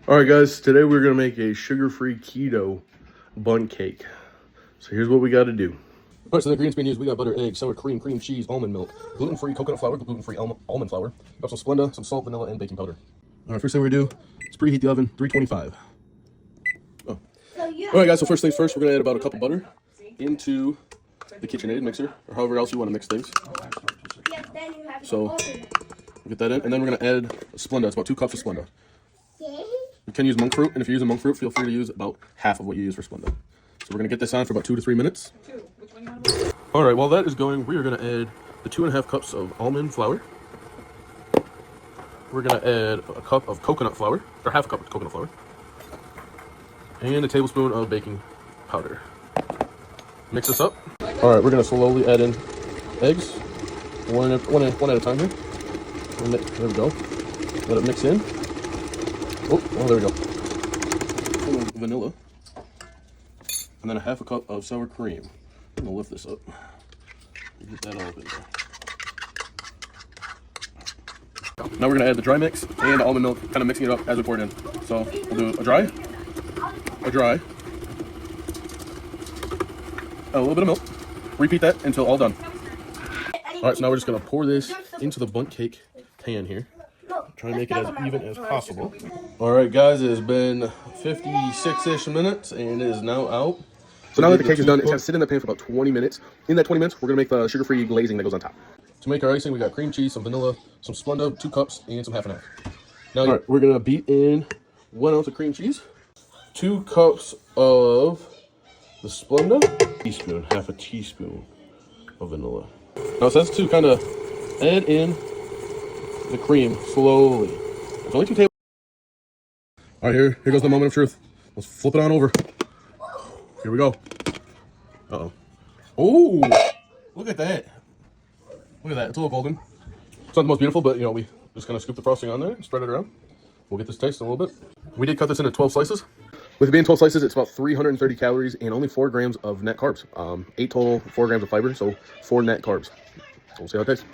All right, guys, today we're gonna make a sugar-free keto bundt cake. So here's what we got to do. All right, so the ingredients being used, we got butter, egg, sour cream, cream cheese, almond milk, gluten-free coconut flour, gluten-free almond flour. We got some Splenda, some salt, vanilla, and baking powder. All right, first thing we're gonna do is preheat the oven, 325. Oh. All right, guys, so first things first, we're gonna add about a cup of butter into the KitchenAid mixer, or however else you want to mix things. So get that in, and then we're gonna add a Splenda. It's about 2 cups of Splenda. You can use monk fruit, and if you're using monk fruit, feel free to use about half of what you use for Splenda. So we're gonna get this on for about 2 to 3 minutes. All right, while that is going, we are gonna add the 2.5 cups of almond flour. We're gonna add a cup of coconut flour, or half a cup of coconut flour, and a tablespoon of baking powder. Mix this up. All right, we're gonna slowly add in eggs, one at a time here. There we go. Let it mix in. Oh, there we go. Full of vanilla, and then a half a cup of sour cream. I'm gonna lift this up. Get that all up in there. Now we're gonna add the dry mix and the almond milk, kind of mixing it up as we pour it in. So we'll do a dry, a little bit of milk. Repeat that until all done. All right, so now we're just gonna pour this into the bundt cake pan here. Try and make it as even as possible. All right, guys, it has been 56-ish minutes, and it is now out. So now that the cake is done, it's gonna sit in the pan for about 20 minutes. In that 20 minutes, we're gonna make the sugar-free glazing that goes on top. To make our icing, we got cream cheese, some vanilla, some Splenda, 2 cups, and some half and half. Now, all right, we're gonna beat in 1 ounce of cream cheese, 2 cups of the Splenda, half a teaspoon of vanilla. Now it says to kind of add in the cream slowly. It's only 2 tablespoons. All right, here goes the moment of truth. Let's flip it on over. Here we go. Uh-oh. Oh, look at that. Look at that. It's a little golden. It's not the most beautiful, but, you know, we just kind of scoop the frosting on there and spread it around. We'll get this tasting a little bit. We did cut this into 12 slices. With it being 12 slices, it's about 330 calories and only 4 grams of net carbs. 8 total, 4 grams of fiber, so 4 net carbs. So we'll see how it tastes.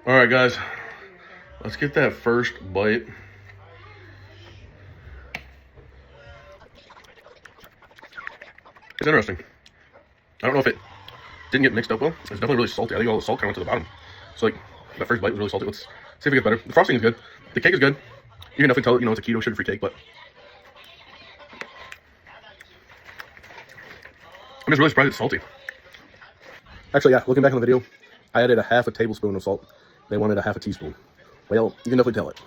All right, guys. Let's get that first bite. It's interesting. I don't know if it didn't get mixed up well. It's definitely really salty. I think all the salt kind of went to the bottom. So, like, that first bite was really salty. Let's see if it gets better. The frosting is good. The cake is good. You can definitely tell, you know, it's a keto sugar-free cake, but I'm just really surprised it's salty. Actually, yeah, looking back on the video, I added a half a tablespoon of salt. They wanted a half a teaspoon. Well, you can definitely tell it.